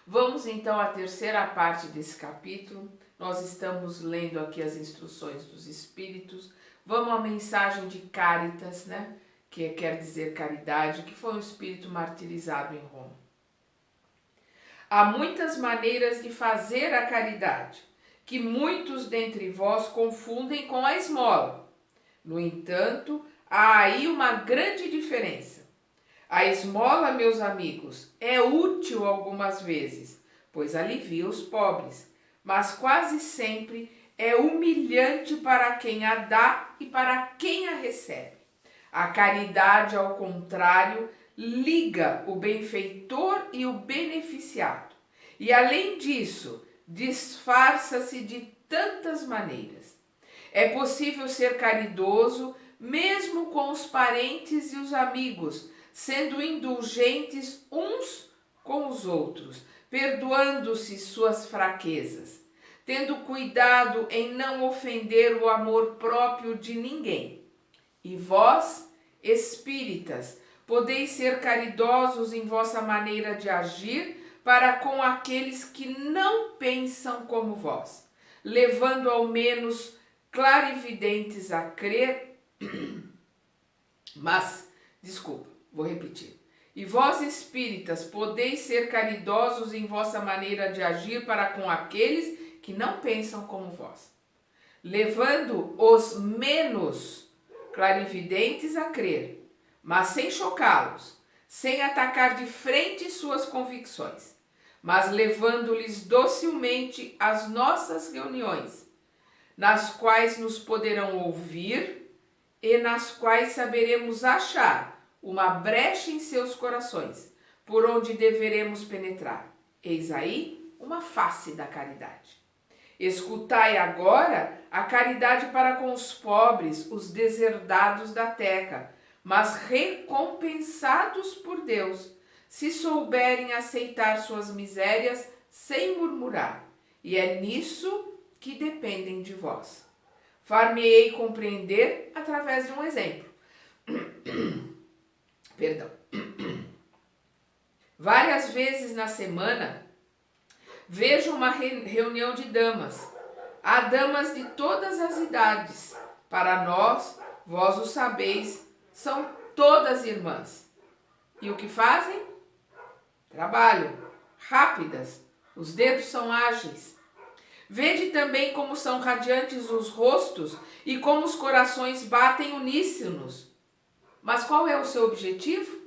Vamos então à terceira parte desse capítulo. Nós estamos lendo aqui as instruções dos Espíritos. Vamos à mensagem de Caritas, né? Que quer dizer caridade, que foi um espírito martirizado em Roma. Há muitas maneiras de fazer a caridade, que muitos dentre vós confundem com a esmola. No entanto, há aí uma grande diferença. A esmola, meus amigos, é útil algumas vezes, pois alivia os pobres, mas quase sempre é humilhante para quem a dá e para quem a recebe. A caridade, ao contrário, liga o benfeitor e o beneficiado. E além disso, disfarça-se de tantas maneiras. É possível ser caridoso mesmo com os parentes e os amigos, sendo indulgentes uns com os outros, perdoando-se suas fraquezas, tendo cuidado em não ofender o amor próprio de ninguém. E vós, espíritas, podeis ser caridosos em vossa maneira de agir para com aqueles que não pensam como vós, levando ao menos clarividentes a crer, vou repetir. E vós, espíritas, podeis ser caridosos em vossa maneira de agir para com aqueles que não pensam como vós, levando os menos clarividentes a crer, mas sem chocá-los, sem atacar de frente suas convicções, mas levando-lhes docilmente às nossas reuniões, nas quais nos poderão ouvir e nas quais saberemos achar uma brecha em seus corações, por onde deveremos penetrar. Eis aí uma face da caridade. Escutai agora a caridade para com os pobres, os deserdados da terra, mas recompensados por Deus, se souberem aceitar suas misérias sem murmurar. E é nisso que dependem de vós. Far-me-ei compreender através de um exemplo. Perdão. Várias vezes na semana vejo uma reunião de damas. Há damas de todas as idades. Para nós, vós o sabeis, são todas irmãs. E o que fazem? Trabalham, rápidas, os dedos são ágeis. Vede também como são radiantes os rostos e como os corações batem uníssonos. Mas qual é o seu objetivo?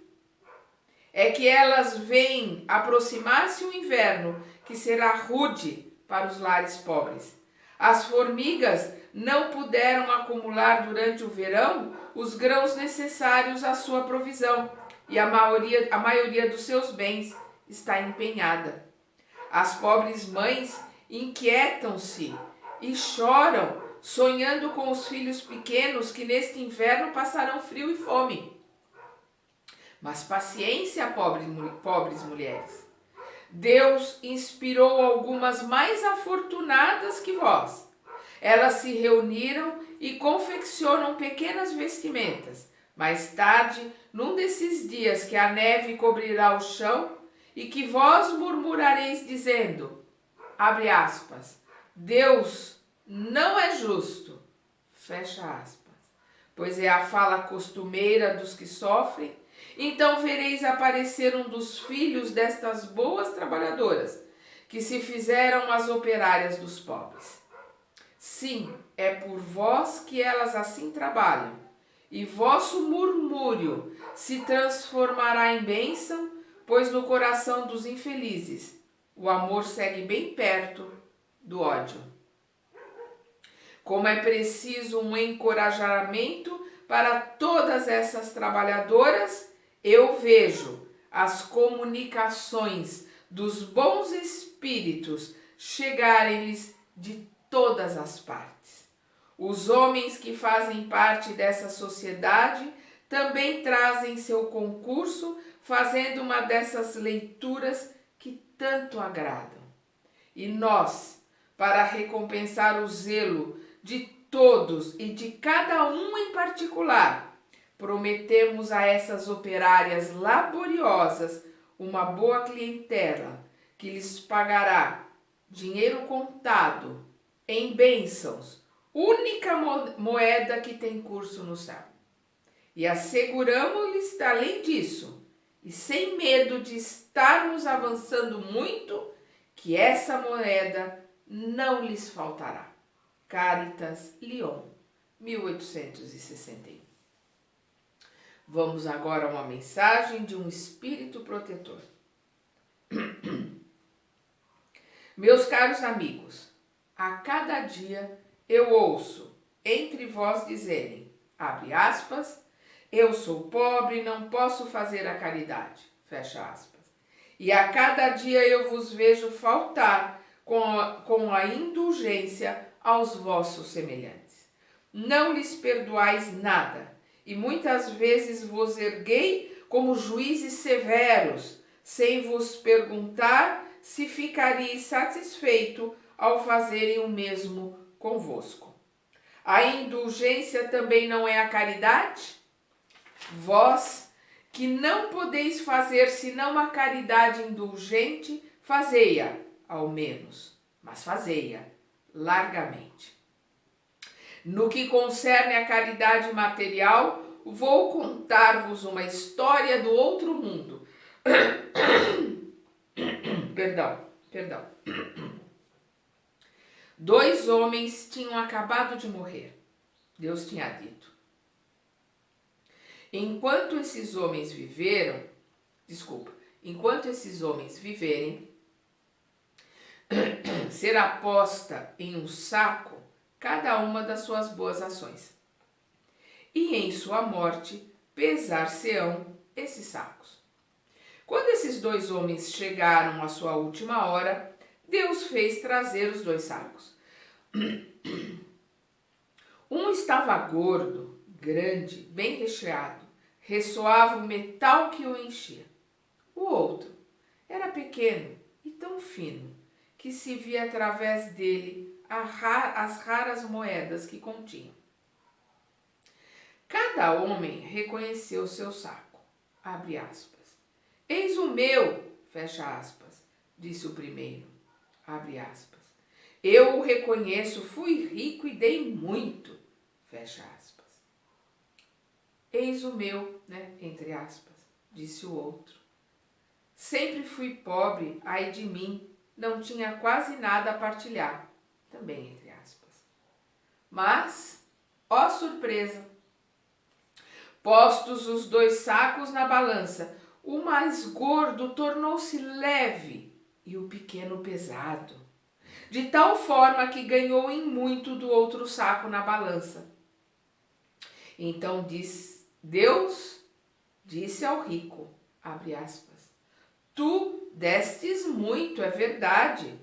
É que elas veem aproximar-se o inverno, que será rude para os lares pobres. As formigas não puderam acumular durante o verão os grãos necessários à sua provisão, e a maioria dos seus bens está empenhada. As pobres mães inquietam-se e choram, sonhando com os filhos pequenos que neste inverno passarão frio e fome. Mas paciência, pobres mulheres. Deus inspirou algumas mais afortunadas que vós. Elas se reuniram e confeccionam pequenas vestimentas. Mais tarde, num desses dias que a neve cobrirá o chão e que vós murmurareis dizendo, abre aspas, Deus não é justo, fecha aspas, pois é a fala costumeira dos que sofrem, então vereis aparecer um dos filhos destas boas trabalhadoras, que se fizeram as operárias dos pobres. Sim, é por vós que elas assim trabalham, e vosso murmúrio se transformará em bênção, pois no coração dos infelizes o amor segue bem perto do ódio. Como é preciso um encorajamento para todas essas trabalhadoras, eu vejo as comunicações dos bons espíritos chegarem-lhes de todas as partes. Os homens que fazem parte dessa sociedade também trazem seu concurso, fazendo uma dessas leituras que tanto agradam. E nós, para recompensar o zelo de todos e de cada um em particular, prometemos a essas operárias laboriosas uma boa clientela, que lhes pagará dinheiro contado em bênçãos, única moeda que tem curso no céu. E asseguramos-lhes, além disso, e sem medo de estarmos avançando muito, que essa moeda não lhes faltará. Caritas, Lyon, 1861. Vamos agora a uma mensagem de um espírito protetor. Meus caros amigos, a cada dia eu ouço entre vós dizerem, abre aspas, eu sou pobre e não posso fazer a caridade, fecha aspas. E a cada dia eu vos vejo faltar com a indulgência aos vossos semelhantes. Não lhes perdoais nada, e muitas vezes vos erguei como juízes severos, sem vos perguntar se ficaríeis satisfeito ao fazerem o mesmo convosco. A indulgência também não é a caridade? Vós, que não podeis fazer senão a caridade indulgente, fazei-a, ao menos, mas fazei-a largamente. No que concerne à caridade material, vou contar-vos uma história do outro mundo. Perdão. 2 homens tinham acabado de morrer. Deus tinha dito. Enquanto esses homens viverem, será posta em um saco cada uma das suas boas ações. E em sua morte pesar-se-ão esses sacos. Quando esses 2 homens chegaram à sua última hora, Deus fez trazer os 2 sacos. Um estava gordo, grande, bem recheado, ressoava o metal que o enchia. O outro era pequeno e tão fino que se via através dele as raras moedas que continham. Cada homem reconheceu seu saco, abre aspas. Eis o meu, fecha aspas, disse o primeiro, abre aspas. Eu o reconheço, fui rico e dei muito, fecha aspas. Eis o meu, entre aspas, disse o outro. Sempre fui pobre, ai de mim, não tinha quase nada a partilhar, também entre aspas. Mas, ó surpresa, postos os 2 sacos na balança, o mais gordo tornou-se leve e o pequeno pesado, de tal forma que ganhou em muito do outro saco na balança. Então Deus disse ao rico, abre aspas, tu destes muito, é verdade,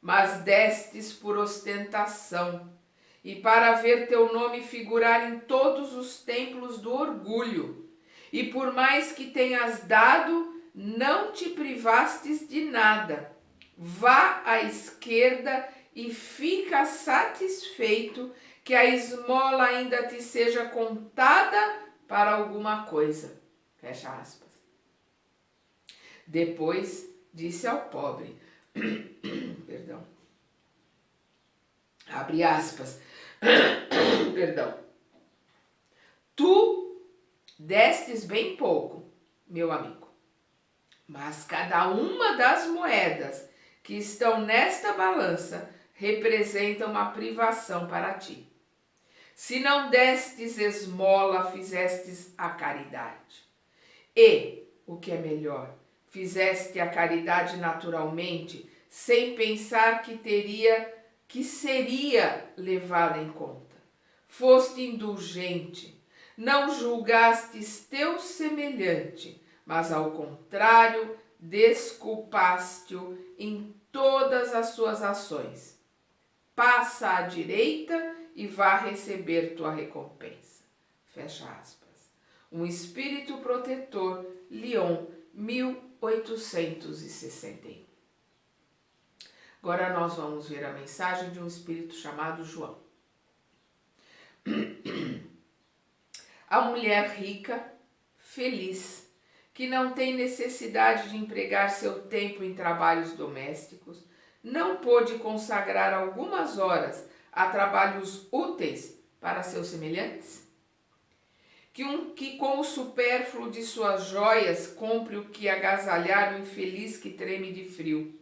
mas destes por ostentação e para ver teu nome figurar em todos os templos do orgulho. E por mais que tenhas dado, não te privastes de nada. Vá à esquerda e fica satisfeito que a esmola ainda te seja contada para alguma coisa. Fecha aspas. Depois disse ao pobre, abre aspas, tu destes bem pouco, meu amigo, mas cada uma das moedas que estão nesta balança representa uma privação para ti. Se não destes esmola, fizestes a caridade. E, o que é melhor, fizeste a caridade naturalmente, sem pensar que seria levada em conta. Foste indulgente, não julgastes teu semelhante, mas ao contrário, desculpaste-o em todas as suas ações. Passa à direita e vá receber tua recompensa. Fecha aspas. Um espírito protetor, Lyon, 1861. Agora nós vamos ver a mensagem de um espírito chamado João. A mulher rica, feliz, que não tem necessidade de empregar seu tempo em trabalhos domésticos, não pôde consagrar algumas horas a trabalhos úteis para seus semelhantes? Que com o supérfluo de suas joias compre o que agasalhar o infeliz que treme de frio.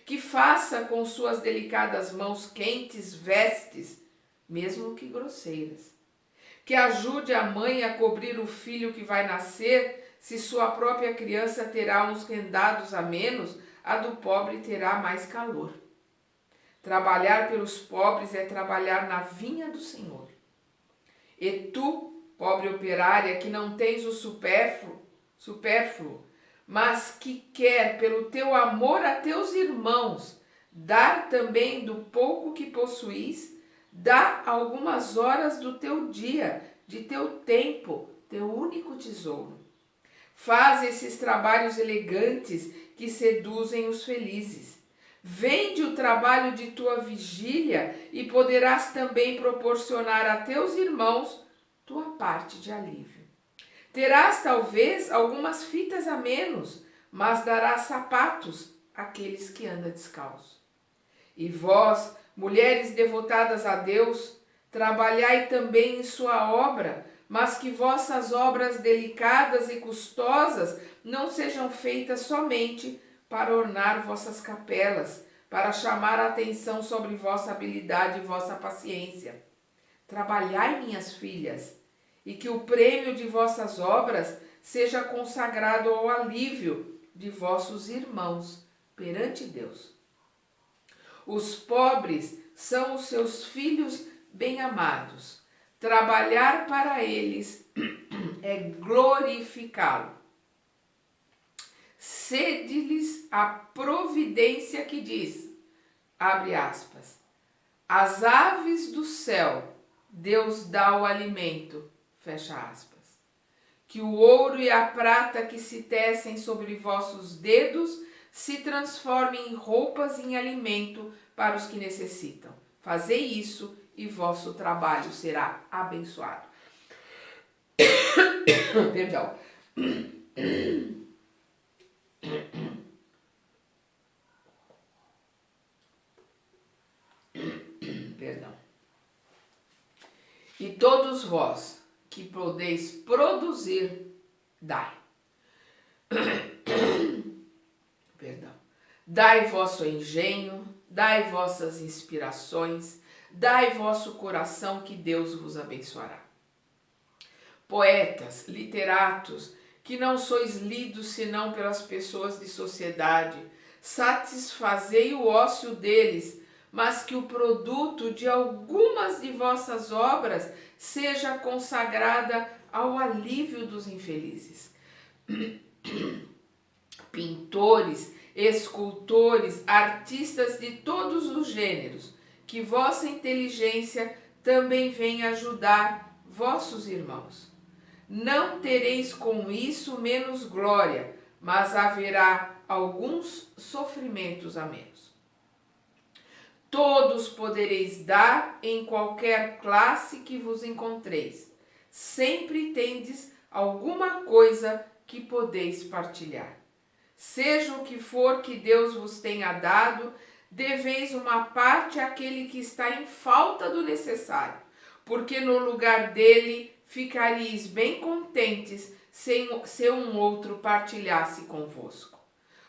Que faça com suas delicadas mãos quentes vestes, mesmo que grosseiras. Que ajude a mãe a cobrir o filho que vai nascer, se sua própria criança terá uns rendados a menos, a do pobre terá mais calor. Trabalhar pelos pobres é trabalhar na vinha do Senhor. E tu, pobre operária, que não tens o supérfluo, mas que quer, pelo teu amor a teus irmãos, dar também do pouco que possuís, dá algumas horas do teu dia, de teu tempo, teu único tesouro. Faz esses trabalhos elegantes que seduzem os felizes. Vende o trabalho de tua vigília e poderás também proporcionar a teus irmãos tua parte de alívio. Terás talvez algumas fitas a menos, mas darás sapatos àqueles que andam descalços. E vós, mulheres devotadas a Deus, trabalhai também em sua obra, mas que vossas obras delicadas e custosas não sejam feitas somente para ornar vossas capelas, para chamar a atenção sobre vossa habilidade e vossa paciência. Trabalhai, minhas filhas, e que o prêmio de vossas obras seja consagrado ao alívio de vossos irmãos perante Deus. Os pobres são os seus filhos bem-amados. Trabalhar para eles é glorificá-lo. Cede-lhes a providência que diz, abre aspas, as aves do céu Deus dá o alimento, fecha aspas. Que o ouro e a prata que se tecem sobre vossos dedos se transformem em roupas e em alimento para os que necessitam. Fazei isso e vosso trabalho será abençoado. Perdão. Perdão. E todos vós que podeis produzir, dai. Perdão. Dai vosso engenho, dai vossas inspirações, dai vosso coração que Deus vos abençoará. Poetas, literatos, que não sois lidos senão pelas pessoas de sociedade, satisfazei o ócio deles, mas que o produto de algumas de vossas obras seja consagrada ao alívio dos infelizes. Pintores, escultores, artistas de todos os gêneros, que vossa inteligência também venha ajudar vossos irmãos. Não tereis com isso menos glória, mas haverá alguns sofrimentos a menos. Todos podereis dar em qualquer classe que vos encontreis. Sempre tendes alguma coisa que podeis partilhar. Seja o que for que Deus vos tenha dado, deveis uma parte àquele que está em falta do necessário, porque no lugar dele ficaríeis bem contentes se um outro partilhasse convosco.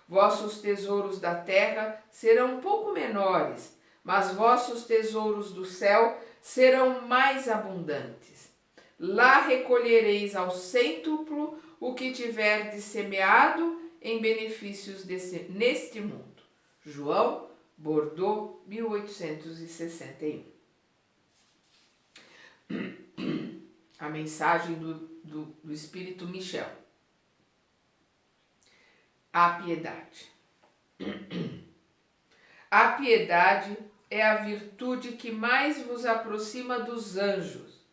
Vossos tesouros da terra serão um pouco menores, mas vossos tesouros do céu serão mais abundantes. Lá recolhereis ao cêntuplo o que tiverdes semeado em benefícios neste mundo. João, Bordeaux, 1861. A mensagem do Espírito Michel. A piedade. A piedade é a virtude que mais vos aproxima dos anjos.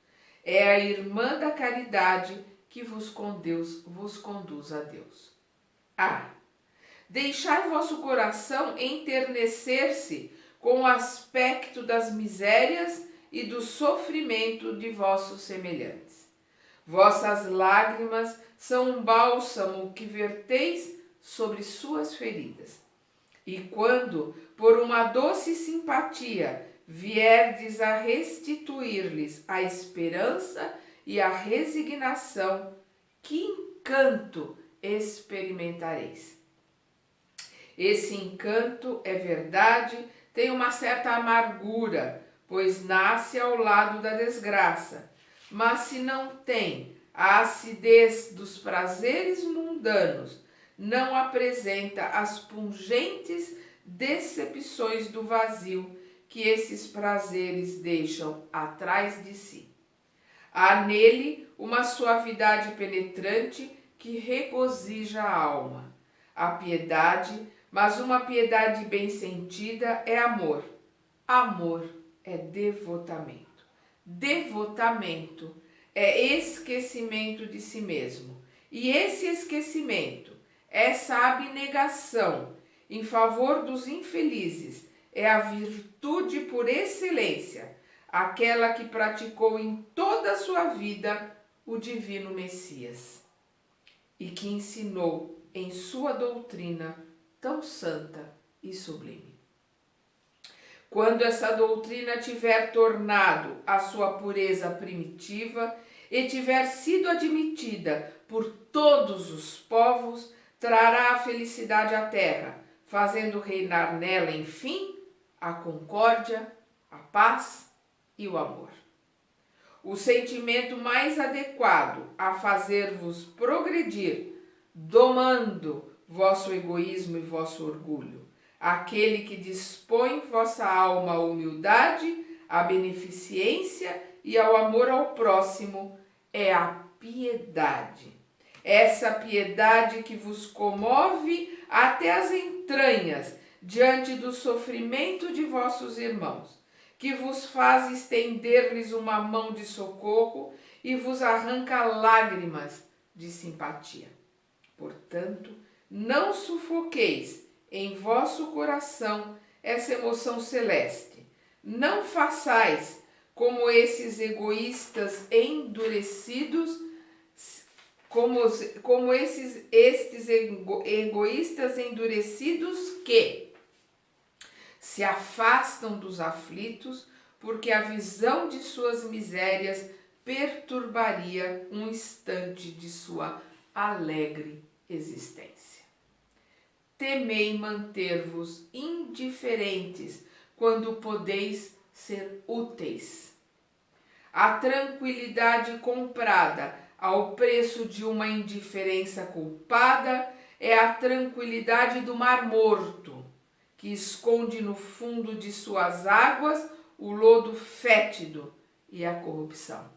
É a irmã da caridade que vos conduz a Deus. Deixai vosso coração enternecer-se com o aspecto das misérias e do sofrimento de vossos semelhantes. Vossas lágrimas são um bálsamo que verteis sobre suas feridas. E quando, por uma doce simpatia, vierdes a restituir-lhes a esperança e a resignação, que encanto experimentareis. Esse encanto, é verdade, tem uma certa amargura, pois nasce ao lado da desgraça, mas se não tem a acidez dos prazeres mundanos, não apresenta as pungentes decepções do vazio que esses prazeres deixam atrás de si. Há nele uma suavidade penetrante que regozija a alma. A piedade, mas uma piedade bem sentida, é amor. Amor é devotamento. Devotamento é esquecimento de si mesmo. E esse esquecimento, essa abnegação em favor dos infelizes, é a virtude por excelência, aquela que praticou em toda a sua vida o divino Messias e que ensinou em sua doutrina tão santa e sublime. Quando essa doutrina tiver tornado a sua pureza primitiva e tiver sido admitida por todos os povos, trará a felicidade à terra, fazendo reinar nela, enfim, a concórdia, a paz e o amor. O sentimento mais adequado a fazer-vos progredir, domando vosso egoísmo e vosso orgulho, aquele que dispõe vossa alma à humildade, à beneficência e ao amor ao próximo, é a piedade. Essa piedade que vos comove até as entranhas diante do sofrimento de vossos irmãos, que vos faz estender-lhes uma mão de socorro e vos arranca lágrimas de simpatia. Portanto, não sufoqueis em vosso coração essa emoção celeste. Não façais como esses egoístas endurecidos, estes egoístas endurecidos que se afastam dos aflitos, porque a visão de suas misérias perturbaria um instante de sua alegre existência. Temei manter-vos indiferentes quando podeis ser úteis. A tranquilidade comprada ao preço de uma indiferença culpada é a tranquilidade do mar morto, que esconde no fundo de suas águas o lodo fétido e a corrupção.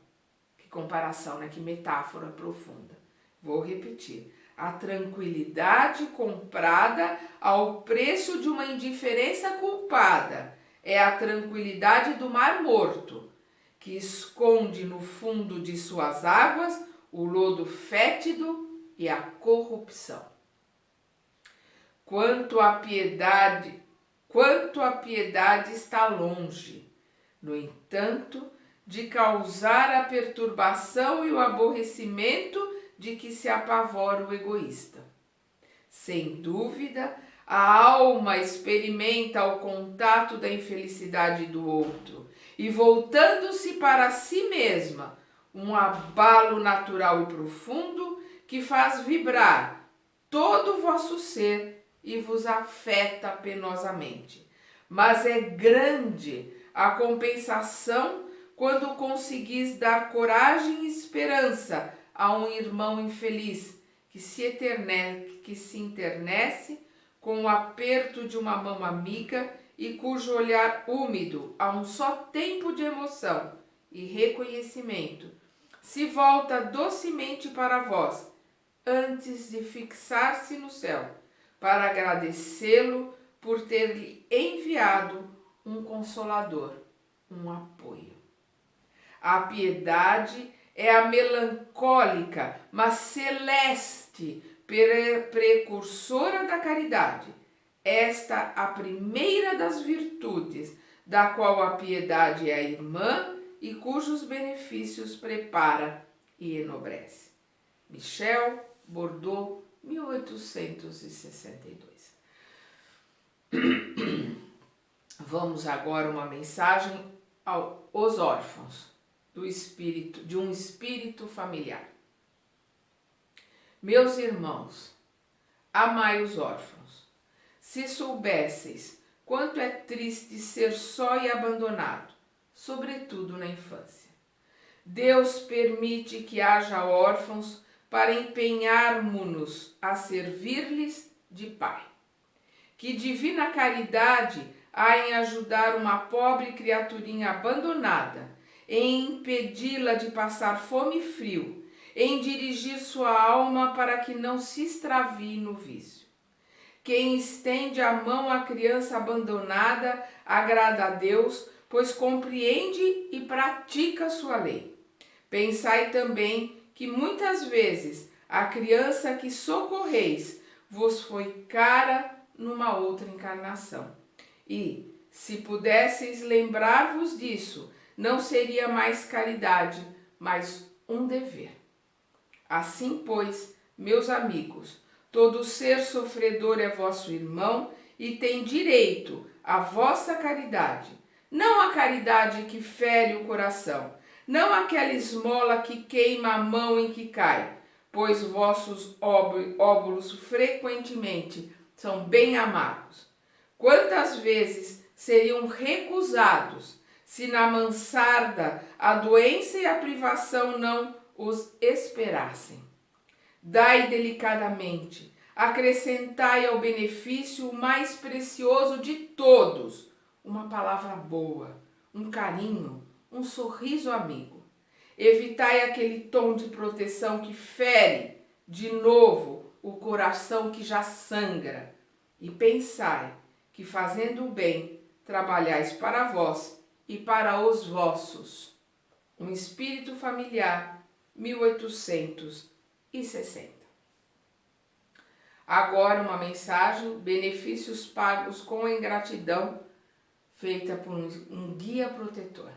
Que comparação, né? Que metáfora profunda. Vou repetir. A tranquilidade comprada ao preço de uma indiferença culpada é a tranquilidade do mar morto, que esconde no fundo de suas águas o lodo fétido e a corrupção. Quanto a piedade está longe, no entanto, de causar a perturbação e o aborrecimento de que se apavora o egoísta. Sem dúvida, a alma experimenta o contato da infelicidade do outro e, voltando-se para si mesma, um abalo natural e profundo que faz vibrar todo o vosso ser e vos afeta penosamente. Mas é grande a compensação quando conseguis dar coragem e esperança a um irmão infeliz que se enternece com o aperto de uma mão amiga e cujo olhar úmido, a um só tempo de emoção e reconhecimento, se volta docemente para vós, antes de fixar-se no céu, para agradecê-lo por ter-lhe enviado um consolador, um apoio. A piedade é a melancólica, mas celeste precursora da caridade. Esta a primeira das virtudes, da qual a piedade é a irmã e cujos benefícios prepara e enobrece. Michel Bordeaux, 1862. Vamos agora uma mensagem aos órfãos de um espírito familiar. Meus irmãos, amai os órfãos. Se soubesseis quanto é triste ser só e abandonado, sobretudo na infância. Deus permite que haja órfãos para empenharmos-nos a servir-lhes de pai. Que divina caridade há em ajudar uma pobre criaturinha abandonada, em impedi-la de passar fome e frio, em dirigir sua alma para que não se extravie no vício. Quem estende a mão à criança abandonada agrada a Deus, pois compreende e pratica sua lei. Pensai também que muitas vezes a criança que socorreis vos foi cara numa outra encarnação. E, se pudesseis lembrar-vos disso, não seria mais caridade, mas um dever. Assim, pois, meus amigos, todo ser sofredor é vosso irmão e tem direito à vossa caridade, não a caridade que fere o coração, não aquela esmola que queima a mão em que cai, pois vossos óbolos frequentemente são bem amargos. Quantas vezes seriam recusados se na mansarda a doença e a privação não os esperassem? Dai delicadamente, acrescentai ao benefício o mais precioso de todos, uma palavra boa, um carinho, um sorriso amigo. Evitai aquele tom de proteção que fere de novo o coração que já sangra, e pensai que fazendo o bem trabalhais para vós e para os vossos. Um espírito familiar, 1860. Agora uma mensagem, benefícios pagos com ingratidão, feita por um guia protetor.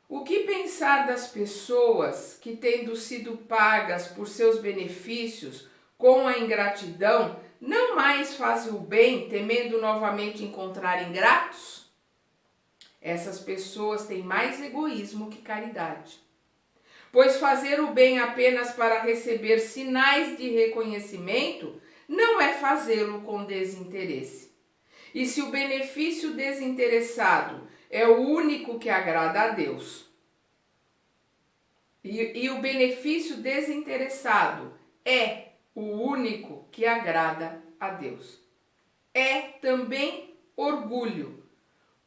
O que pensar das pessoas que, tendo sido pagas por seus benefícios com a ingratidão, não mais fazem o bem, temendo novamente encontrar ingratos? Essas pessoas têm mais egoísmo que caridade. Pois fazer o bem apenas para receber sinais de reconhecimento não é fazê-lo com desinteresse. E se o benefício desinteressado é o único que agrada a Deus, e o benefício desinteressado é o único que agrada a Deus, é também orgulho,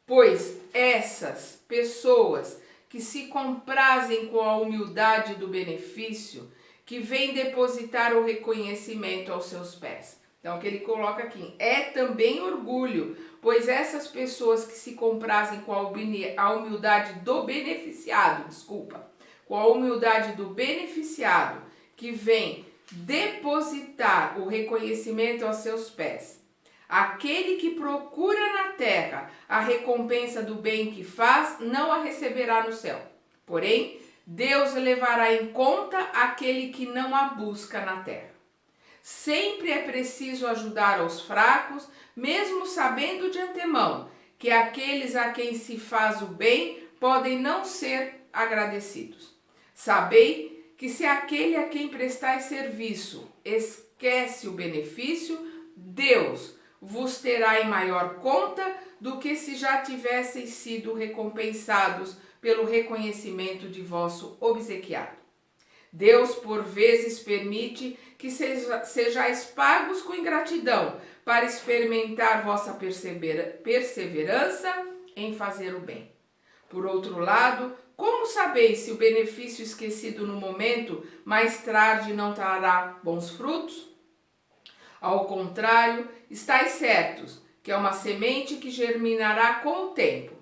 pois essas pessoas que se comprazem com a humildade do benefício, que vêm depositar o reconhecimento aos seus pés. Então, o que ele coloca aqui é também orgulho, pois essas pessoas que se comprazem com a humildade do beneficiado, com a humildade do beneficiado, que vem depositar o reconhecimento aos seus pés. Aquele que procura na terra a recompensa do bem que faz, não a receberá no céu. Porém, Deus levará em conta aquele que não a busca na terra. Sempre é preciso ajudar aos fracos, mesmo sabendo de antemão que aqueles a quem se faz o bem podem não ser agradecidos. Sabei que se aquele a quem prestais serviço esquece o benefício, Deus vos terá em maior conta do que se já tivesseis sido recompensados pelo reconhecimento de vosso obsequiado. Deus, por vezes, permite que sejais pagos com ingratidão para experimentar vossa perseverança em fazer o bem. Por outro lado, como sabeis se o benefício esquecido no momento, mais tarde não trará bons frutos? Ao contrário, estáis certos que é uma semente que germinará com o tempo.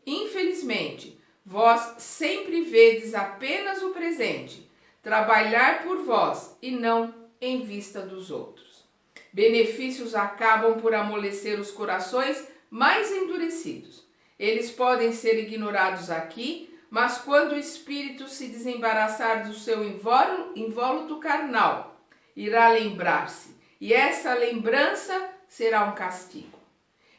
Infelizmente, vós sempre vedes apenas o presente, trabalhar por vós e não em vista dos outros. Benefícios acabam por amolecer os corações mais endurecidos. Eles podem ser ignorados aqui, Mas quando o espírito se desembaraçar do seu invóluto carnal, irá lembrar-se, e essa lembrança será um castigo.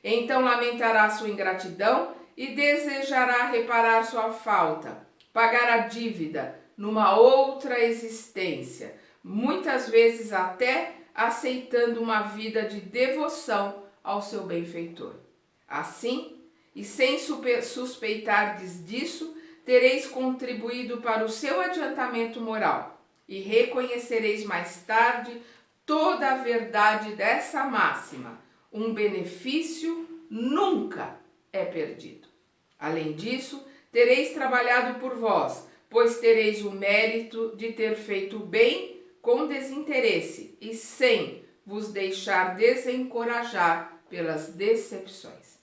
Então lamentará sua ingratidão e desejará reparar sua falta, pagar a dívida numa outra existência, muitas vezes até aceitando uma vida de devoção ao seu benfeitor. Assim, e sem suspeitardes disso, tereis contribuído para o seu adiantamento moral e reconhecereis mais tarde toda a verdade dessa máxima: um benefício nunca é perdido. Além disso, tereis trabalhado por vós, pois tereis o mérito de ter feito o bem com desinteresse e sem vos deixar desencorajar pelas decepções.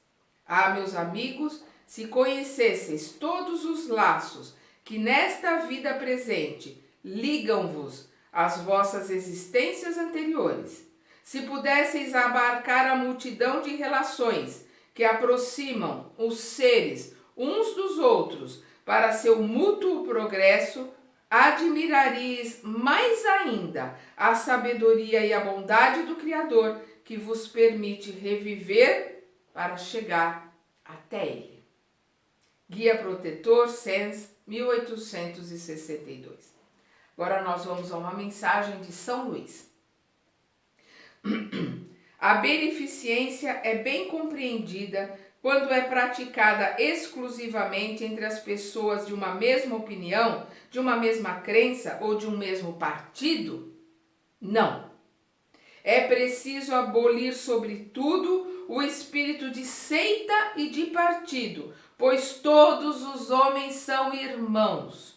Ah, meus amigos, se conhecesseis todos os laços que nesta vida presente ligam-vos às vossas existências anteriores, se pudesseis abarcar a multidão de relações que aproximam os seres uns dos outros para seu mútuo progresso, admirariais mais ainda a sabedoria e a bondade do Criador que vos permite reviver para chegar até Ele. Guia Protetor, Sens, 1862. Agora nós vamos a uma mensagem de São Luís. A beneficência é bem compreendida quando é praticada exclusivamente entre as pessoas de uma mesma opinião, de uma mesma crença ou de um mesmo partido? Não. É preciso abolir, sobretudo, o espírito de seita e de partido, pois todos os homens são irmãos.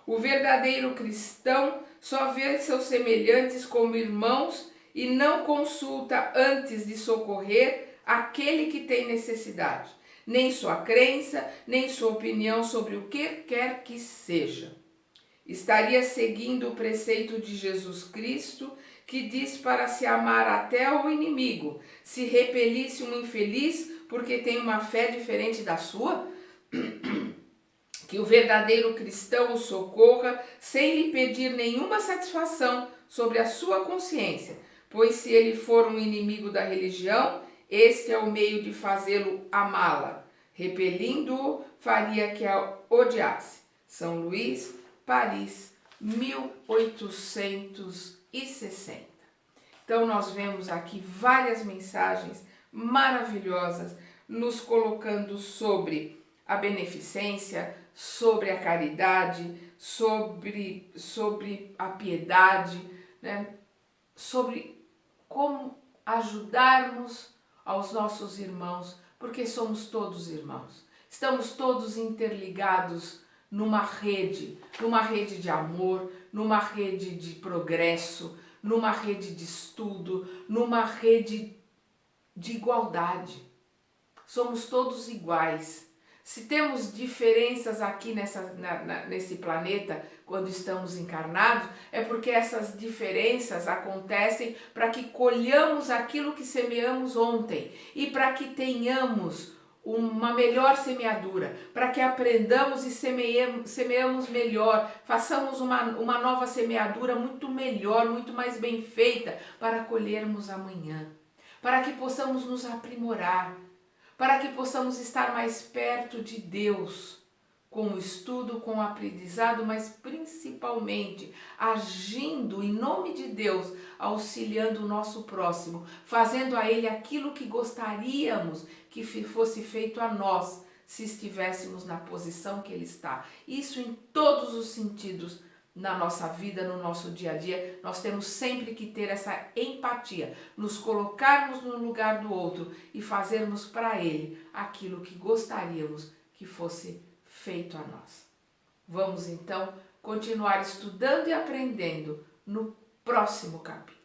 O verdadeiro cristão só vê seus semelhantes como irmãos e não consulta antes de socorrer aquele que tem necessidade, nem sua crença, nem sua opinião sobre o que quer que seja. Estaria seguindo o preceito de Jesus Cristo, que diz para se amar até o inimigo, se repelisse um infeliz porque tem uma fé diferente da sua? Que o verdadeiro cristão o socorra sem lhe pedir nenhuma satisfação sobre a sua consciência, pois se ele for um inimigo da religião, este é o meio de fazê-lo amá-la. Repelindo-o, faria que a odiasse. São Luís, Paris, 1860. Então nós vemos aqui várias mensagens maravilhosas nos colocando sobre a beneficência, sobre a caridade, sobre a piedade, né? Sobre como ajudarmos aos nossos irmãos, porque somos todos irmãos. Estamos todos interligados numa rede de amor, numa rede de progresso, numa rede de estudo, numa rede de igualdade. Somos todos iguais. Se temos diferenças aqui nesse planeta, quando estamos encarnados, é porque essas diferenças acontecem para que colhamos aquilo que semeamos ontem e para que tenhamos uma melhor semeadura, para que aprendamos e semeamos melhor, façamos uma nova semeadura muito melhor, muito mais bem feita, para colhermos amanhã, para que possamos nos aprimorar, para que possamos estar mais perto de Deus, com o estudo, com o aprendizado, mas principalmente agindo em nome de Deus, auxiliando o nosso próximo, fazendo a ele aquilo que gostaríamos que fosse feito a nós, se estivéssemos na posição que ele está. Isso em todos os sentidos, na nossa vida, no nosso dia a dia, nós temos sempre que ter essa empatia, nos colocarmos no lugar do outro e fazermos para ele aquilo que gostaríamos que fosse feito a nós. Vamos então continuar estudando e aprendendo no próximo capítulo.